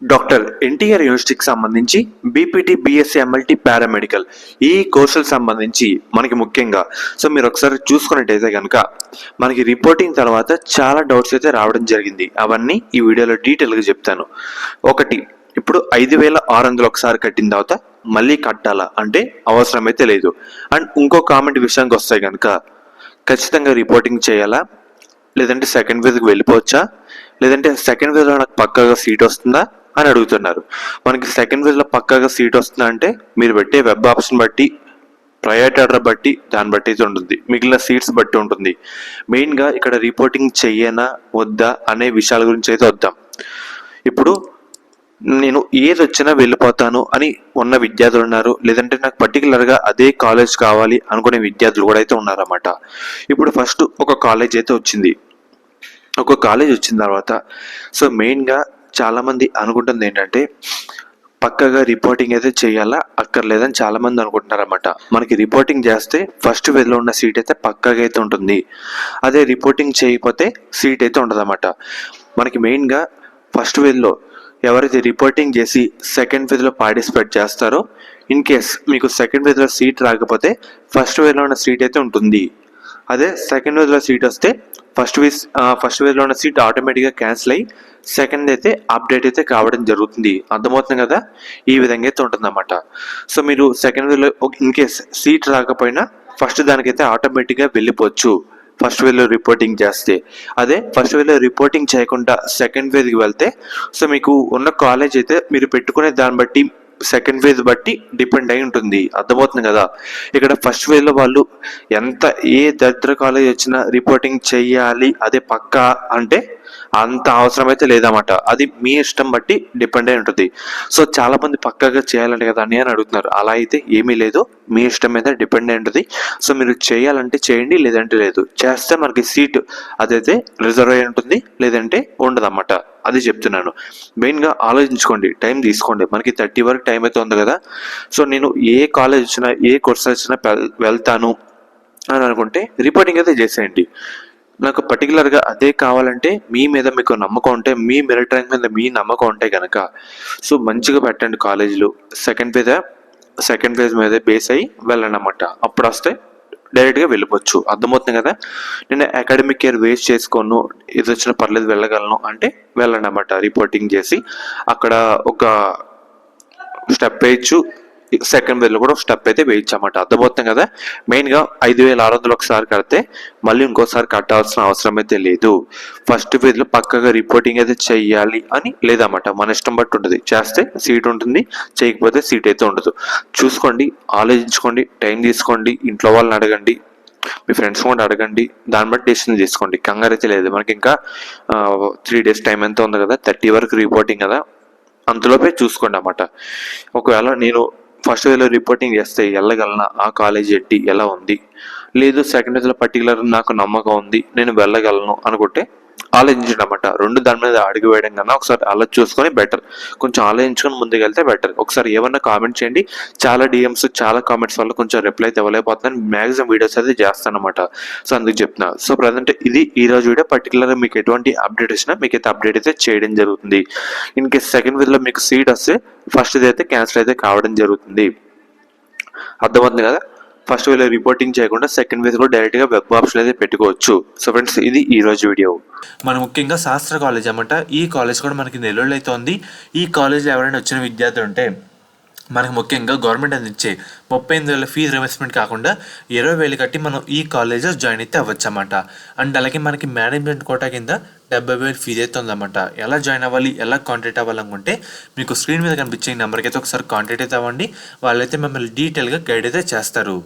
Doctor NTR యూనివర్సిటీకి సంబంధించి BPT, BSc, MLT, paramedical ఈ కోర్సులకు సంబంధించి మనకి ముఖ్యంగా మీరు ఒకసారి చూసుకున్నట్టయితే కనుక మనకి రిపోర్టింగ్ తర్వాత చాలా డౌట్స్ అయితే రావడం జరిగింది. అవన్నీ ఈ వీడియోలో డీటెయిల్గా చెప్తాను. ఒకటి, ఇప్పుడు 5,600 ఒకసారి కట్టిన తర్వాత మళ్ళీ కట్టాలా అంటే అవసరం అయితే లేదు. అండ్ ఇంకో కామెంట్ విషయానికి వస్తాయి కనుక ఖచ్చితంగా రిపోర్టింగ్ చేయాలా, లేదంటే సెకండ్ ఫేజ్కి వెళ్ళిపోవచ్చా, లేదంటే సెకండ్ ఫేజ్లో నాకు పక్కాగా సీట్ వస్తుందా అని అడుగుతున్నారు. మనకి సెకండ్ ఫేజ్లో పక్కాగా సీట్ వస్తుందా అంటే మీరు పెట్టే వెబ్ ఆప్షన్ బట్టి, ప్రయారిటీ ఆర్డర్ బట్టి, దాన్ని బట్టి అయితే ఉంటుంది, మిగిలిన సీట్స్ బట్టి ఉంటుంది. మెయిన్గా ఇక్కడ రిపోర్టింగ్ చెయ్యనా వద్దా అనే విషయాల గురించి అయితే వద్దాం. ఇప్పుడు నేను ఏది వచ్చినా వెళ్ళిపోతాను అని ఉన్న విద్యార్థులు ఉన్నారు, లేదంటే నాకు పర్టికులర్గా అదే కాలేజ్ కావాలి అనుకునే విద్యార్థులు కూడా అయితే ఉన్నారన్నమాట. ఇప్పుడు ఫస్ట్ ఒక కాలేజ్ అయితే వచ్చింది. ఒక కాలేజ్ వచ్చిన తర్వాత మెయిన్గా చాలామంది అనుకుంటుంది ఏంటంటే పక్కగా రిపోర్టింగ్ అయితే చేయాలా అక్కర్లేదని చాలామంది అనుకుంటున్నారన్నమాట. మనకి రిపోర్టింగ్ చేస్తే ఫస్ట్ వేలో ఉన్న సీట్ అయితే పక్కగా అయితే ఉంటుంది, అదే రిపోర్టింగ్ చేయకపోతే సీట్ అయితే ఉండదన్నమాట. మనకి మెయిన్గా ఫస్ట్ వేలో ఎవరైతే రిపోర్టింగ్ చేసి సెకండ్ ఫేజ్లో పార్టిసిపేట్ చేస్తారో, ఇన్ కేస్ మీకు సెకండ్ ఫేజ్లో సీట్ రాకపోతే ఫస్ట్ వేలో ఉన్న సీట్ అయితే ఉంటుంది. అదే సెకండ్ ఫేజ్లో సీట్ వస్తే ఫస్ట్ ఫేజ్లో ఉన్న సీట్ ఆటోమేటిక్గా క్యాన్సిల్ అయ్యి సెకండ్ అయితే అప్డేట్ అయితే కావడం జరుగుతుంది. అర్థమవుతుంది కదా, ఈ విధంగా అయితే ఉంటుందన్నమాట. మీరు సెకండ్ ఫేజ్లో ఇన్ కేస్ సీట్ రాకపోయినా ఫస్ట్ దానికైతే ఆటోమేటిక్గా వెళ్ళిపోవచ్చు ఫస్ట్ వేలో రిపోర్టింగ్ చేస్తే. అదే ఫస్ట్ వేలో రిపోర్టింగ్ చేయకుండా సెకండ్ ఫేజ్కి వెళ్తే మీకు ఉన్న కాలేజ్ అయితే మీరు పెట్టుకునే దాన్ని బట్టి సెకండ్ ఫేజ్ బట్టి డిపెండ్ అయి ఉంటుంది. అర్థమవుతుంది కదా. ఇక్కడ ఫస్ట్ ఫేజ్లో వాళ్ళు ఏ దరిద్ర కాలేజ్ వచ్చినా రిపోర్టింగ్ చెయ్యాలి అదే పక్కా అంటే అంత అవసరం అయితే లేదన్నమాట. అది మీ ఇష్టం బట్టి డిపెండ్ అయి ఉంటుంది. చాలా మంది పక్కాగా చేయాలంటే కదా అని అడుగుతున్నారు. అలా అయితే ఏమీ లేదు, మీ ఇష్టం మీద డిపెండ్ అయి ఉంటుంది. మీరు చేయాలంటే చేయండి, లేదంటే లేదు. చేస్తే మనకి సీట్ అదైతే రిజర్వ్ అయి ఉంటుంది, లేదంటే ఉండదన్నమాట. అది చెప్తున్నాను. మెయిన్గా ఆలోచించుకోండి, టైం తీసుకోండి. మనకి 30 వరకు టైం అయితే ఉంది కదా. నేను ఏ కాలేజ్ వచ్చినా ఏ కోర్స్ వచ్చినా వెళ్తాను అని అనుకుంటే రిపోర్టింగ్ అయితే చేసేయండి. నాకు పర్టికులర్గా అదే కావాలంటే మీ మీద మీకు నమ్మకం ఉంటే, మీ మెరిట్ ర్యాంక్ మీద మీ నమ్మకం ఉంటే కనుక మంచిగా పెట్టండి కాలేజీలు. సెకండ్ ఫేజ్ మీద బేస్ అయ్యి వెళ్ళండి అన్నమాట. అప్పుడు వస్తే డైరెక్ట్గా వెళ్ళిపోవచ్చు. అర్థమవుతుంది కదా. నేను అకాడమిక్ ఇయర్ వేస్ట్ చేసుకోను, ఇది వచ్చినా పర్లేదు వెళ్ళగలను అంటే వెళ్ళండి అన్నమాట. రిపోర్టింగ్ చేసి అక్కడ ఒక స్టెప్ వేయచ్చు, సెకండ్ వేలో కూడా స్టెప్ అయితే వేయచ్చు అన్నమాట. అర్థమవుతుంది కదా. మెయిన్గా 5,600 ఒకసారి కడితే మళ్ళీ ఇంకోసారి కట్టాల్సిన అవసరం అయితే లేదు. ఫస్ట్ ఫేజ్లో పక్కగా రిపోర్టింగ్ అయితే చెయ్యాలి అని లేదన్నమాట. మన ఇష్టం బట్టి ఉంటుంది. చేస్తే సీట్ ఉంటుంది, చేయకపోతే సీట్ అయితే ఉండదు. చూసుకోండి, ఆలోచించుకోండి, టైం తీసుకోండి, ఇంట్లో వాళ్ళని అడగండి, మీ ఫ్రెండ్స్ కూడా అడగండి, దాన్ని బట్టి డెసిషన్ తీసుకోండి. కంగారు అయితే లేదు. మనకి ఇంకా 3 days టైం ఎంత ఉంది కదా, 30 వరకు రిపోర్టింగ్ కదా, అంతలోపే చూసుకోండి అన్నమాట. ఒకవేళ నేను ఫస్ట్ వేలో రిపోర్టింగ్ చేస్తే వెళ్ళగలనా, ఆ కాలేజ్ ఎట్టి ఎలా ఉంది, లేదు సెకండ్ వేలో పర్టికులర్ నాకు నమ్మకం ఉంది నేను వెళ్ళగలను అనుకుంటే ఆలోచించండి అన్నమాట. రెండు దాని మీద అడుగు వేయడం కన్నా ఒకసారి అలా చూసుకొని బెటర్, కొంచెం ఆలోచించుకొని ముందుకు వెళ్తే బెటర్. ఒకసారి ఏమన్నా కామెంట్ చేయండి. చాలా డిఎమ్స్, చాలా కామెంట్స్ వల్ల కొంచెం రిప్లై అయితే ఇవ్వలేకపోతున్నాను. మ్యాక్సిమం వీడియోస్ అయితే చేస్తాను అనమాట. అందుకు చెప్తున్నా. ప్రజెంట్ ఇది ఈ రోజు వీడియో. పర్టికులర్గా మీకు ఎటువంటి అప్డేట్ వచ్చినా మీకైతే అప్డేట్ అయితే చేయడం జరుగుతుంది. ఇన్ కేస్ సెకండ్ వేలో మీకు సీట్ వస్తే ఫస్ట్ అయితే క్యాన్సిల్ అయితే కావడం జరుగుతుంది. అర్థమవుతుంది కదా. ఫస్ట్ వేలో రిపోర్టింగ్ చేయకుండా సెకండ్ వేస్ కూడా డైరెక్ట్గా వెబ్ ఆప్షన్ అయితే పెట్టుకోవచ్చు. ఫ్రెండ్స్, ఇది ఈ రోజు వీడియో. మన ముఖ్యంగా శాస్త్ర కాలేజ్ అన్నమాట. ఈ కాలేజ్ కూడా మనకి నెల్లూరులో అయితే ఉంది. ఈ కాలేజ్లో ఎవరైనా వచ్చిన విద్యార్థులు ఉంటే మనకు ముఖ్యంగా గవర్నమెంట్ అందించే 38,000 ఫీజు రిమర్స్మెంట్ కాకుండా 20,000 కట్టి మనం ఈ కాలేజ్లో జాయిన్ అయితే అవ్వచ్చు అన్నమాట. అండ్ అలాగే మనకి మేనేజ్మెంట్ కోటా కింద 70,000 ఫీజు అయితే ఉందన్నమాట. ఎలా జాయిన్ అవ్వాలి, ఎలా కాంటాక్ట్ అవ్వాలనుకుంటే మీకు స్క్రీన్ మీద కనిపించే నెంబర్కి అయితే ఒకసారి కాంటాక్ట్ అయితే అవ్వండి. వాళ్ళైతే మిమ్మల్ని డీటెయిల్గా గైడ్ అయితే చేస్తారు.